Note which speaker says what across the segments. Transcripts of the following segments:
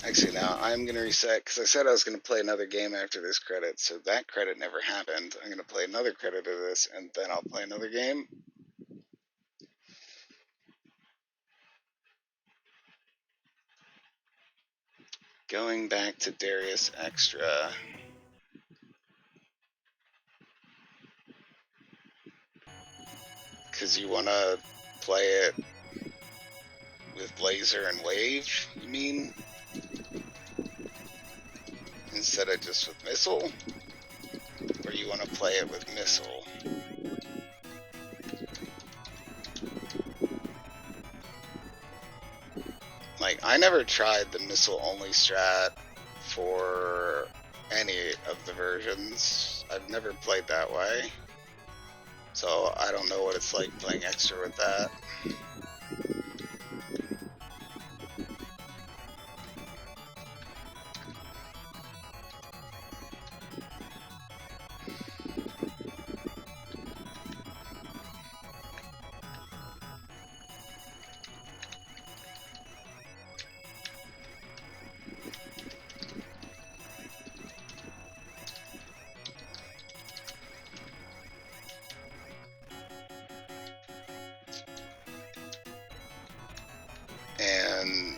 Speaker 1: Actually, now I'm going to reset because I said I was going to play another game after this credit, so that credit never happened. I'm going to play another credit of this, and then I'll play another game. Going back to Darius Extra. Because you want to play it with laser and wave, you mean? Instead of just with missile? Or you want to play it with missile? Like, I never tried the missile only strat for any of the versions. I've never played that way. So I don't know what it's like playing extra with that. And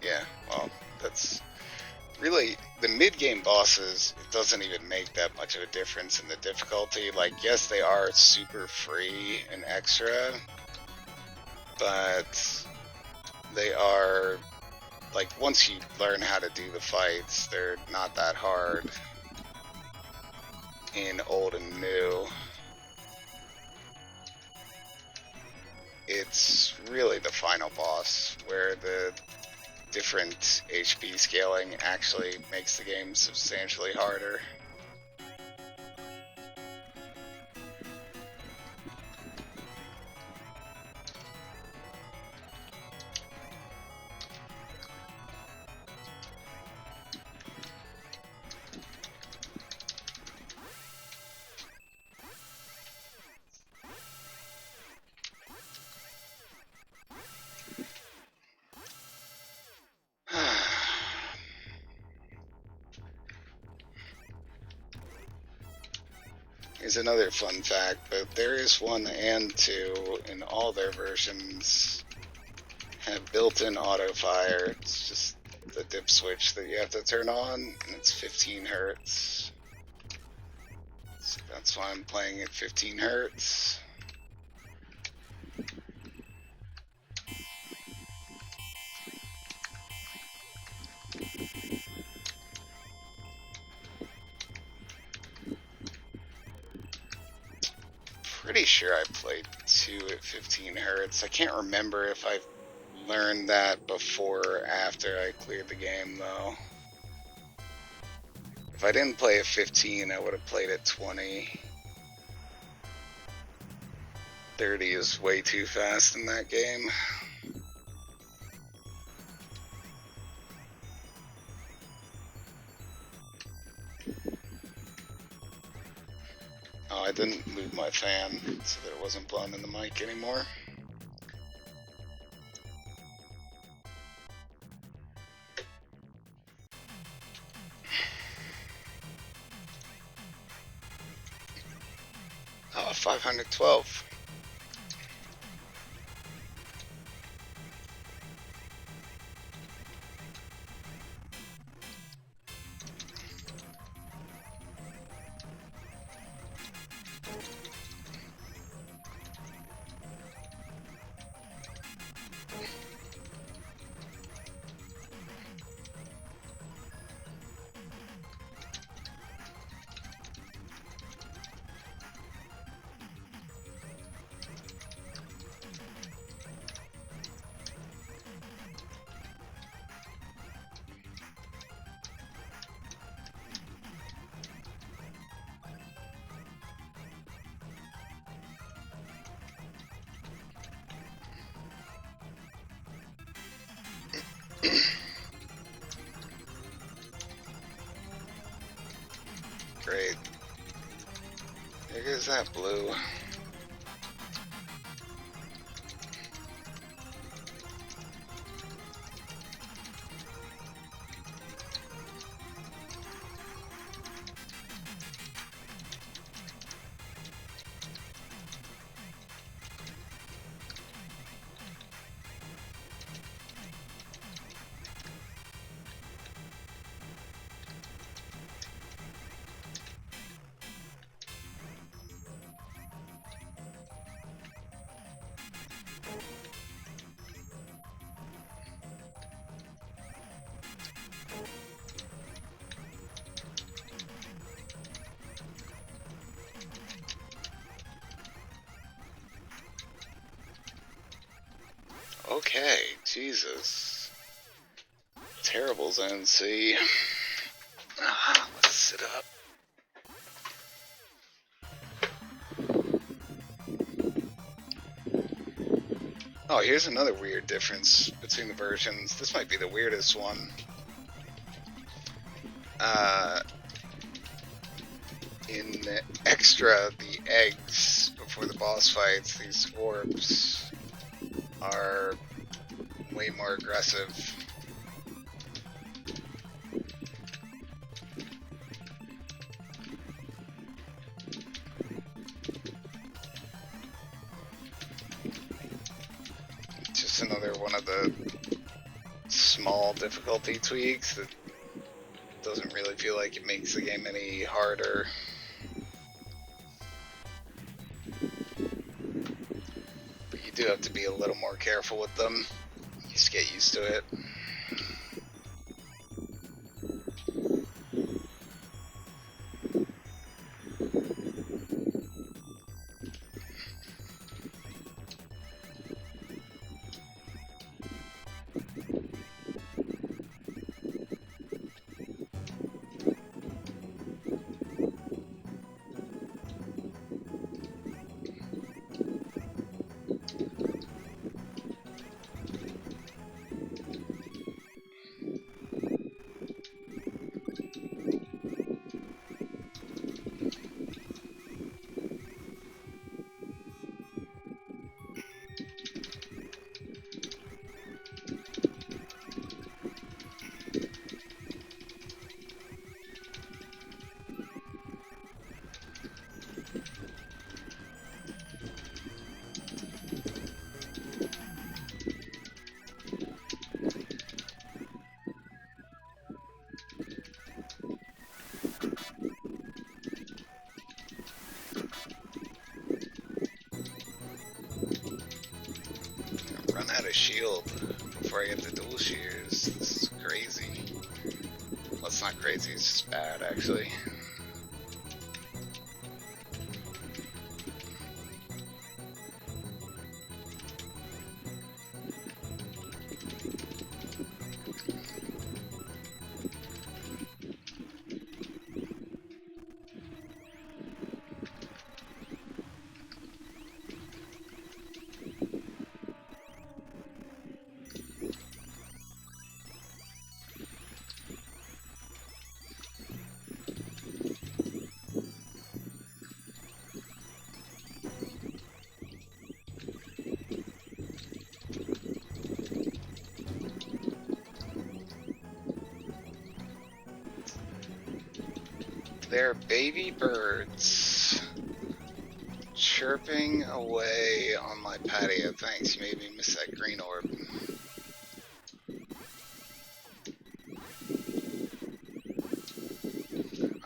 Speaker 1: yeah, well, that's really the mid-game bosses. It doesn't even make that much of a difference in the difficulty. Like, yes, they are super free and extra, but they are, like, once you learn how to do the fights, they're not that hard in old and new. It's really the final boss where the different HP scaling actually makes the game substantially harder. Here's another fun fact, but Darius 1 and 2 in all their versions have built-in auto-fire. It's just the dip switch that you have to turn on, and it's 15 hertz. So that's why I'm playing at 15 hertz. Pretty sure I played 2 at 15 hertz. I can't remember if I learned that before or after I cleared the game, though. If I didn't play at 15, I would have played at 20. 30 is way too fast in that game. Oh, I didn't move my fan so that it wasn't blowing in the mic anymore. Oh, 512. Great. There goes that blue. Okay, Jesus. Terrible Zone C. Let's sit up. Oh, here's another weird difference between the versions. This might be the weirdest one. In Extra, the eggs before the boss fights, these orbs are way more aggressive. Just another one of the small difficulty tweaks that doesn't really feel like it makes the game any harder. But you do have to be a little more careful with them. You just get used to it. Shield before I get the dual shears. This is crazy. Well, it's not crazy, it's just bad, actually. They're baby birds chirping away on my patio. Thanks, you made me miss that green orb.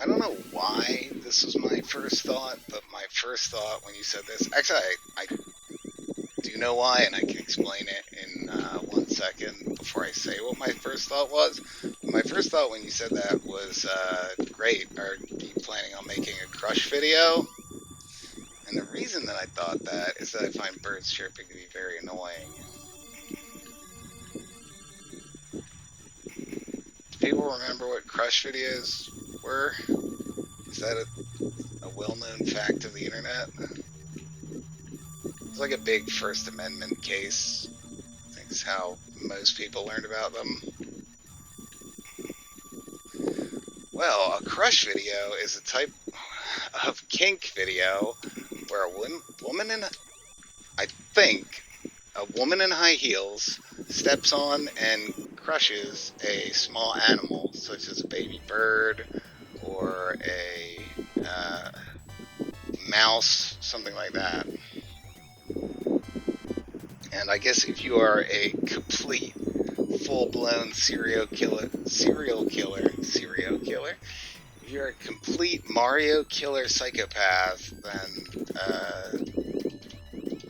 Speaker 1: I don't know why this was my first thought, but my first thought when you said this, actually I do know why, and I can explain it in 1 second before I say what my first thought was. My first thought when you said that was, great, are you planning on making a crush video? And the reason that I thought that is that I find birds chirping to be very annoying. People remember what crush videos were? Is that a well-known fact of the internet? It's like a big First Amendment case. I think it's how most people learned about them. Well, a crush video is a type of kink video where a woman in high heels steps on and crushes a small animal, such as a baby bird or a mouse, something like that. And I guess if you are a complete full-blown serial killer, if you're a complete Mario killer psychopath, then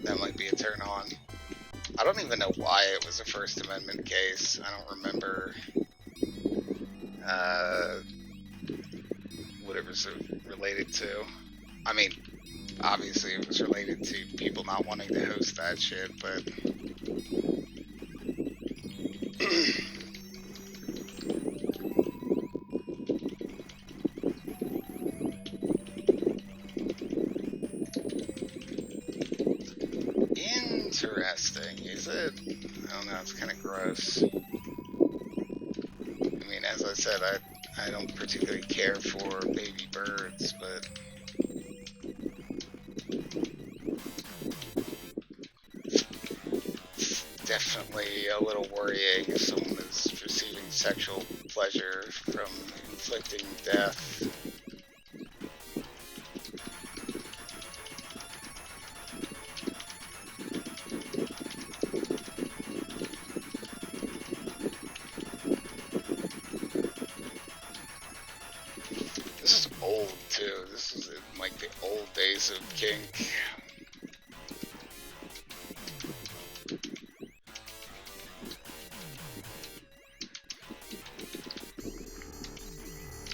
Speaker 1: that might be a turn on. I don't even know why it was a First Amendment case. I don't remember what it was related to. I mean, obviously it was related to people not wanting to host that shit, but Interesting, is it? I don't know, it's kind of gross. I mean, as I said, I don't particularly care for baby birds, but it's definitely a little worrying if someone is receiving sexual pleasure from inflicting death. This is old too. This is in, like, the old days of kink.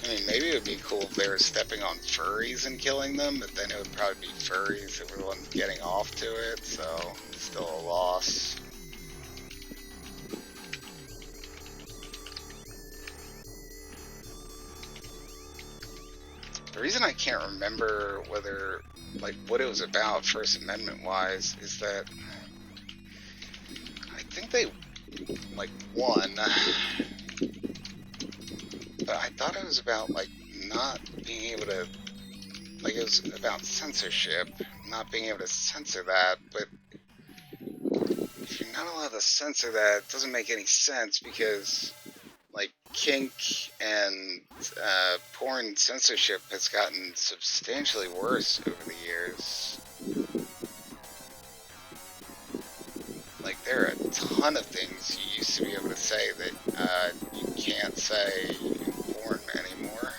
Speaker 1: I mean, maybe it would be cool if they were stepping on furries and killing them, but then it would probably be furries that were the ones getting off to it, so still a loss. The reason I can't remember whether, like, what it was about First Amendment wise is that I think they, like, won, but I thought it was about, like, not being able to, like, it was about censorship, not being able to censor that, but if you're not allowed to censor that, it doesn't make any sense because, like, kink and porn censorship has gotten substantially worse over the years. Like, there are a ton of things you used to be able to say that you can't say in porn anymore.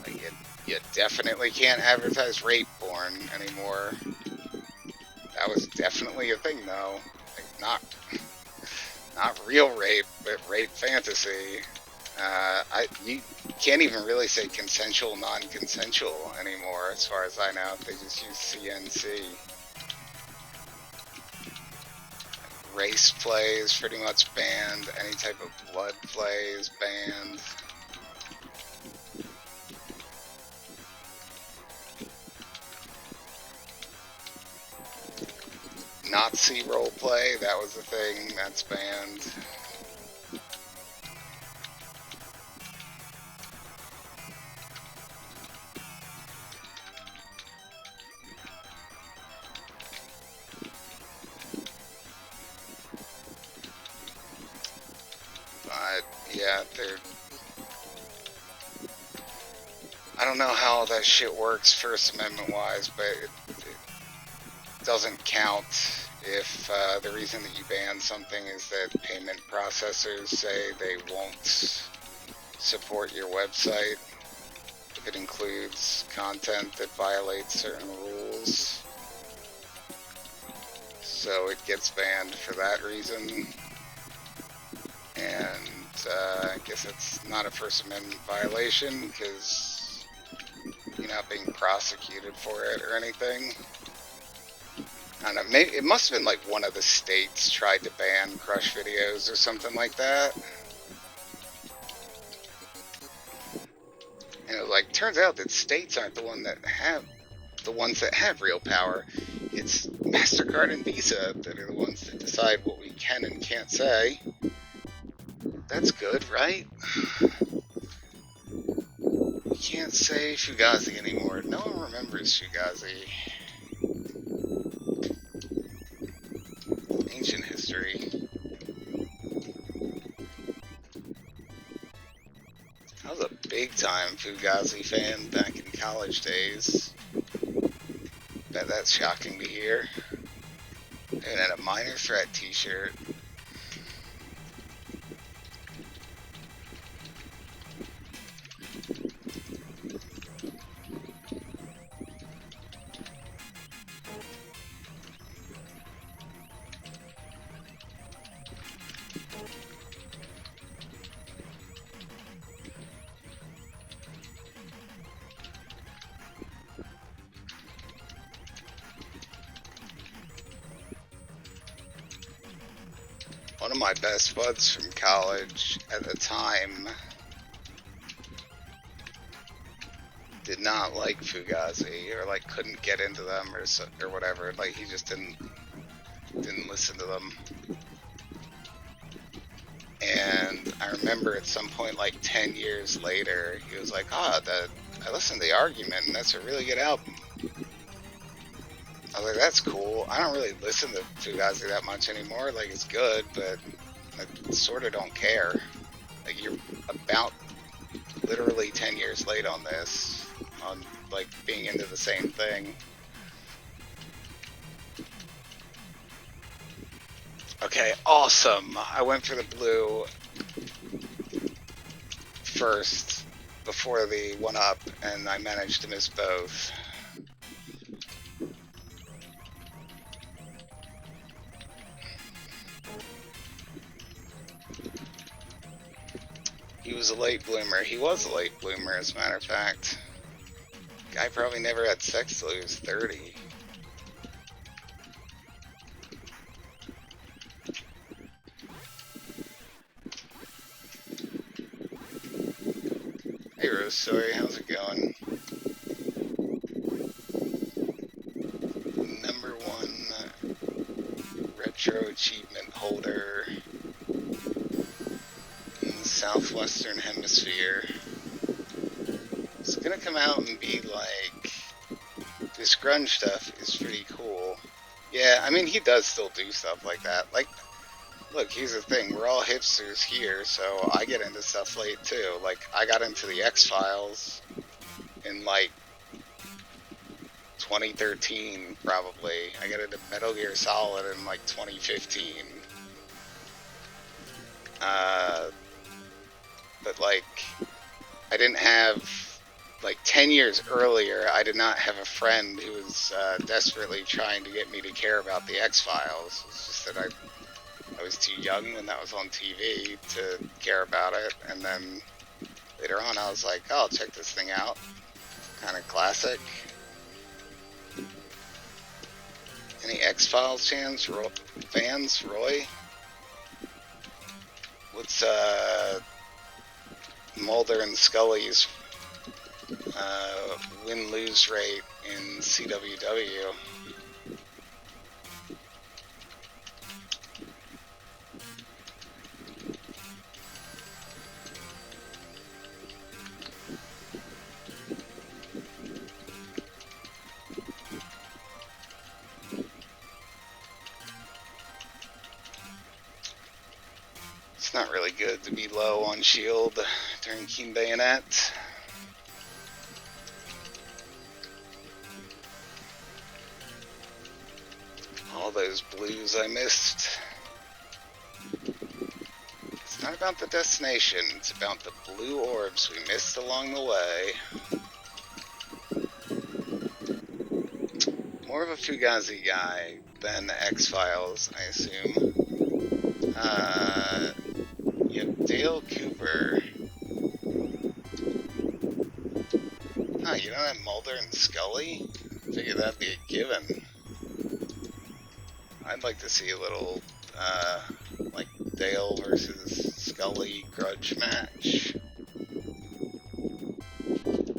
Speaker 1: Like, you definitely can't advertise rape porn anymore. That was definitely a thing, though. Like, not real rape, but rape fantasy. You can't even really say consensual, non-consensual anymore, as far as I know. They just use CNC. Race play is pretty much banned. Any type of blood play is banned. Nazi roleplay, that was a thing, that's banned. But, yeah, I don't know how all that shit works First Amendment wise, but it doesn't count if the reason that you ban something is that payment processors say they won't support your website if it includes content that violates certain rules. So it gets banned for that reason. And I guess it's not a First Amendment violation because you're not being prosecuted for it or anything. I don't know, maybe it must have been like one of the states tried to ban crush videos or something like that. And it was like, turns out that states aren't the ones that have real power. It's MasterCard and Visa that are the ones that decide what we can and can't say. That's good, right? You can't say Fugazi anymore. No one remembers Fugazi. Ancient history. I was a big-time Fugazi fan back in college days. Bet that's shocking to hear. Even had a Minor Threat t-shirt. of my best buds from college at the time did not like Fugazi, or like couldn't get into them, or whatever. Like he just didn't listen to them. And I remember at some point, like 10 years later, he was like, I listened to The Argument, and that's a really good album. I was like, that's cool. I don't really listen to Fugazi that much anymore. Like, it's good, but I sort of don't care. Like, you're about literally 10 years late on this, on, like, being into the same thing. Okay, awesome. I went for the blue first before the 1-up, and I managed to miss both. He was a late bloomer. He was a late bloomer, as a matter of fact. Guy probably never had sex till he was 30. Hey Rose, sorry, how's it going? #1 retro achievement holder in the southwestern hemisphere. It's gonna come out and be like, this grunge stuff is pretty cool. Yeah, I mean, he does still do stuff like that. Like, look, here's the thing, we're all hipsters here, so I get into stuff late too. Like, I got into the X-Files in like 2013, probably. I got into Metal Gear Solid in like 2015. But like, I didn't have, like 10 years earlier, I did not have a friend who was desperately trying to get me to care about the X-Files. It's just that I was too young when that was on TV to care about it, and then later on I was like, oh, I'll check this thing out. Kind of classic. Any X-Files fans, Roy? What's Mulder and Scully's win-lose rate in CWW? It's not really good to be low on shield during Keen Bayonet. All those blues I missed. It's not about the destination, it's about the blue orbs we missed along the way. More of a Fugazi guy than X-Files, I assume. Yeah, Dale Cooper. Huh, you don't have Mulder and Scully? I figured that'd be a given. I'd like to see a little, like, Dale versus Scully grudge match.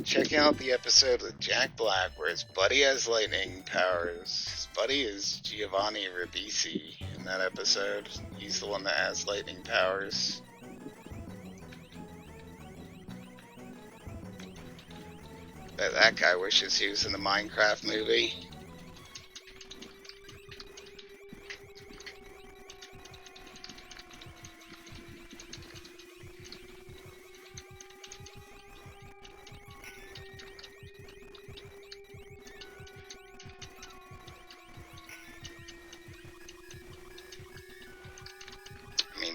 Speaker 1: Check out the episode with Jack Black where his buddy has lightning powers. His buddy is Giovanni Ribisi in that episode. He's the one that has lightning powers. Bet that guy wishes he was in the Minecraft movie.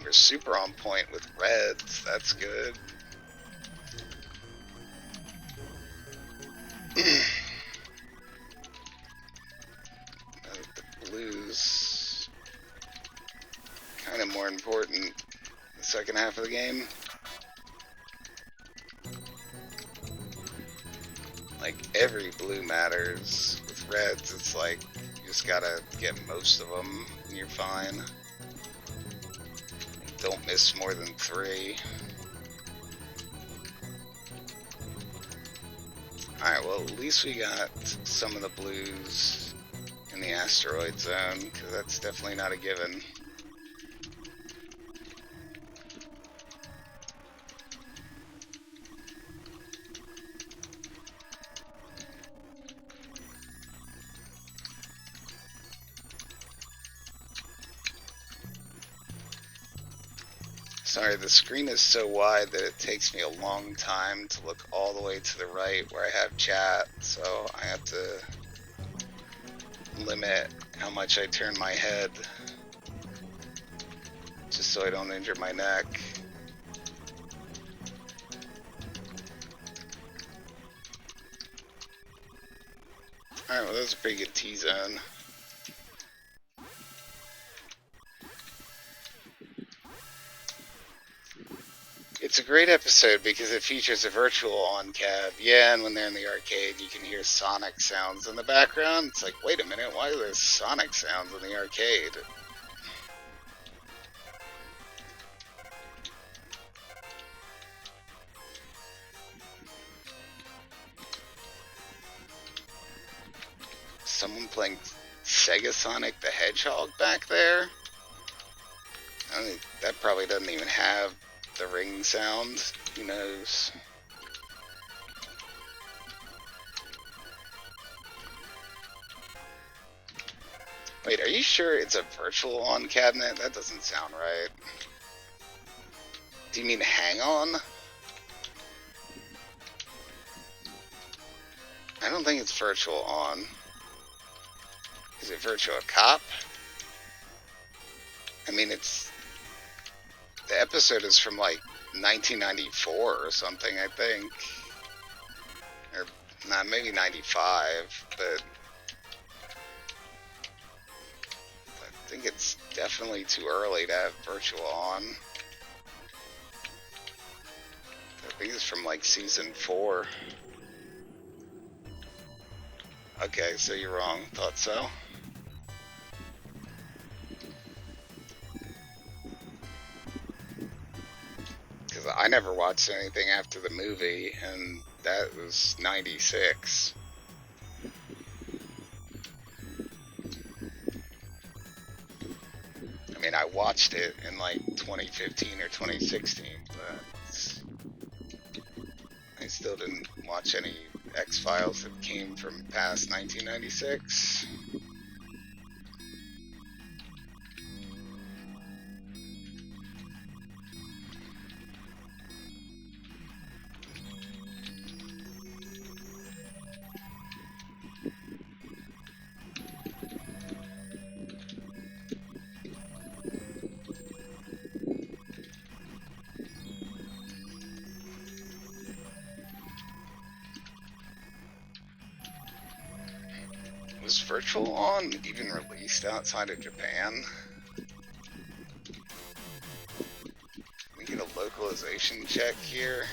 Speaker 1: We're super on point with reds, that's good. The blues, kind of more important the second half of the game. Like, every blue matters. With reds, it's like, you just gotta get most of them, and you're fine. don't miss more than 3. Alright, well, at least we got some of the blues in the asteroid zone, because that's definitely not a given. Sorry, the screen is so wide that it takes me a long time to look all the way to the right where I have chat, so I have to limit how much I turn my head just so I don't injure my neck. Alright, well, that was a pretty good T-zone. It's a great episode because it features a virtual on-cab. Yeah, and when they're in the arcade, you can hear Sonic sounds in the background. It's like, wait a minute, why are there Sonic sounds in the arcade? Someone playing Sega Sonic the Hedgehog back there? I mean, that probably doesn't even have the ring sound. Who knows? Wait, are you sure it's a virtual on cabinet? That doesn't sound right. Do you mean hang on? I don't think it's virtual on. Is it virtual cop? I mean, it's... The episode is from like 1994 or something, I think. Or, nah, maybe 95, but... I think it's definitely too early to have virtual on. I think it's from like season 4. Okay, so you're wrong. Thought so. Because I never watched anything after the movie, and that was 96. I mean, I watched it in like 2015 or 2016, but I still didn't watch any X-Files that came from past 1996. Was Virtual On even released outside of Japan? Can we get a localization check here?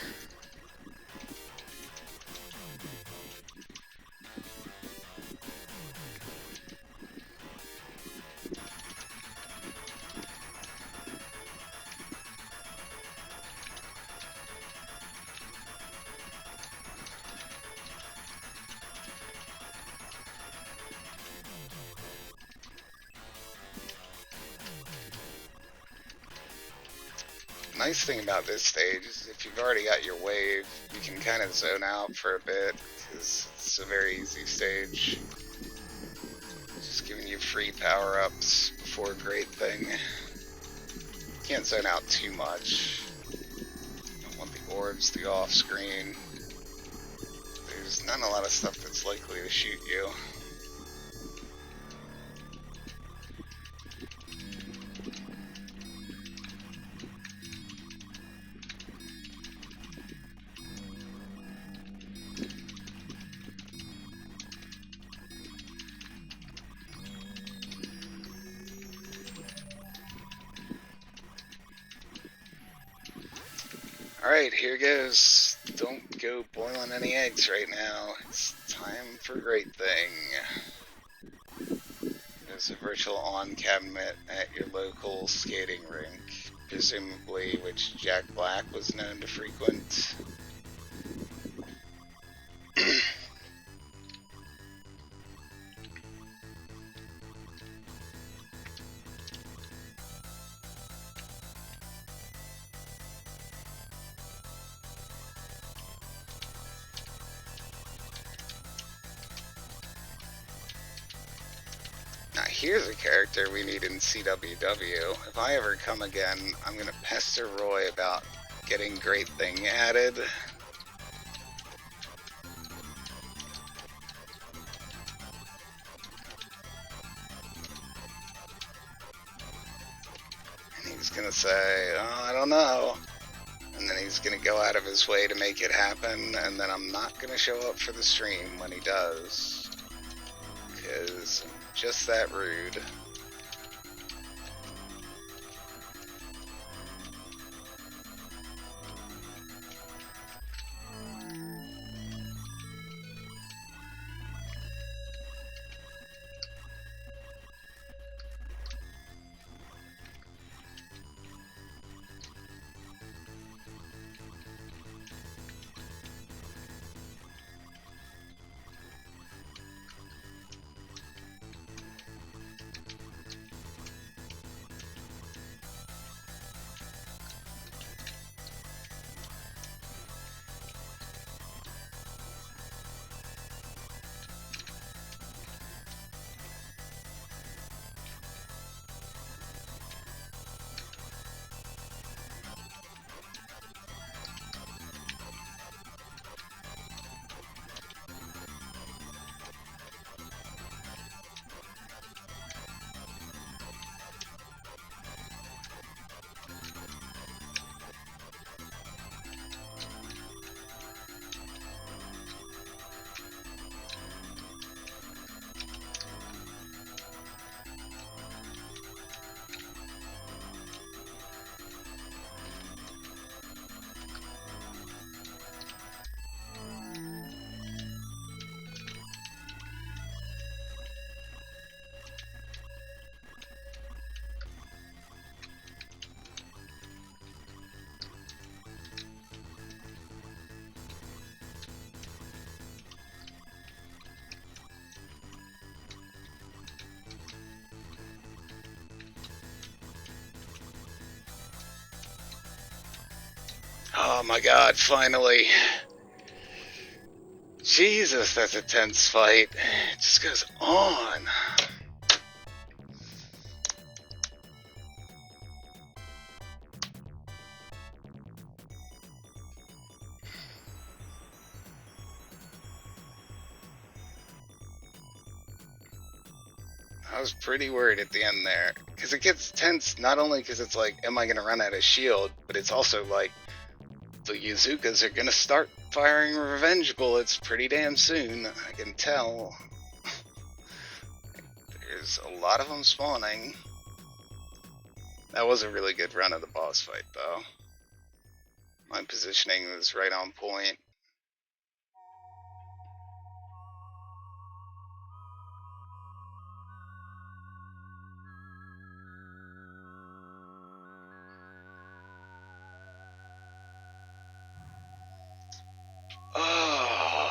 Speaker 1: Nice thing about this stage is if you've already got your wave, you can kind of zone out for a bit, because it's a very easy stage. Just giving you free power-ups before Great Thing. Can't zone out too much. Don't want the orbs to go off screen. There's not a lot of stuff that's likely to shoot you. Alright, here goes. Don't go boiling any eggs right now. It's time for Great Thing. There's a virtual on cabinet at your local skating rink. presumably which Jack Black was known to frequent. Now here's a character we need in CWW. If I ever come again, I'm gonna pester Roy about getting Great Thing added. And he's gonna say, oh, I don't know. And then he's gonna go out of his way to make it happen, and then I'm not gonna show up for the stream when he does. Because I'm just that rude. Oh my god, finally. Jesus, that's a tense fight. It just goes on. I was pretty worried at the end there. Because it gets tense not only because it's like, am I going to run out of shield? But it's also like, the Yazukas are going to start firing revenge bullets pretty damn soon. I can tell. There's a lot of them spawning. That was a really good run of the boss fight, though. My positioning was right on point. Oh,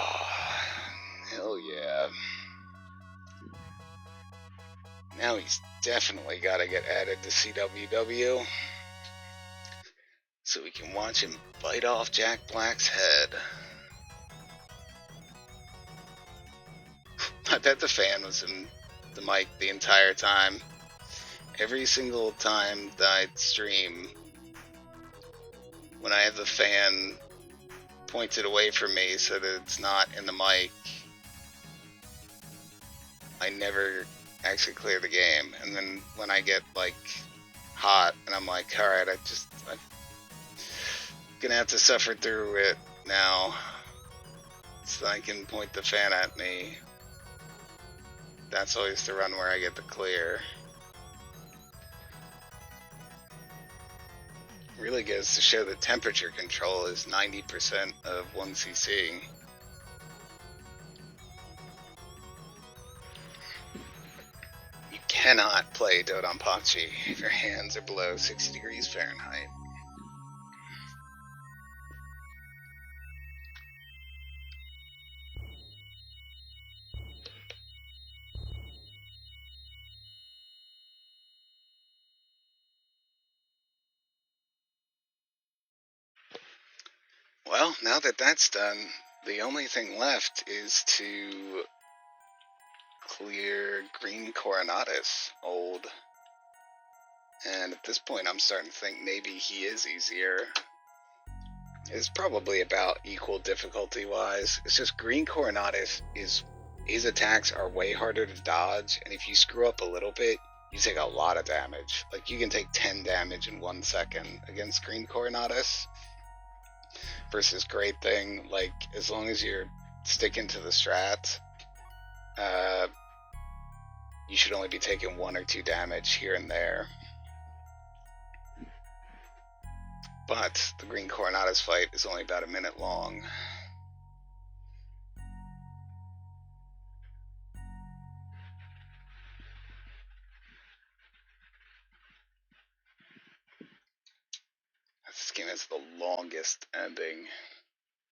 Speaker 1: hell yeah. Now he's definitely got to get added to CWW so we can watch him bite off Jack Black's head. I bet the fan was in the mic the entire time. Every single time that I stream, when I have the fan pointed away from me so that it's not in the mic, I never actually clear the game. And then when I get like hot and I'm like, alright, I'm gonna have to suffer through it now so I can point the fan at me. That's always the run where I get the clear. Really goes to show that temperature control is 90% of 1cc. You cannot play Dodonpachi if your hands are below 60 degrees Fahrenheit. Well, now that that's done, the only thing left is to clear green Coronatus Old. And at this point, I'm starting to think maybe he is easier. It's probably about equal difficulty-wise. It's just green Coronatus his attacks are way harder to dodge, and if you screw up a little bit, you take a lot of damage. Like, you can take 10 damage in 1 second against green Coronatus. Versus Great Thing, like, as long as you're sticking to the strat, you should only be taking 1 or 2 damage here and there. But the green Coronatus fight is only about a minute long. This game is the longest ending.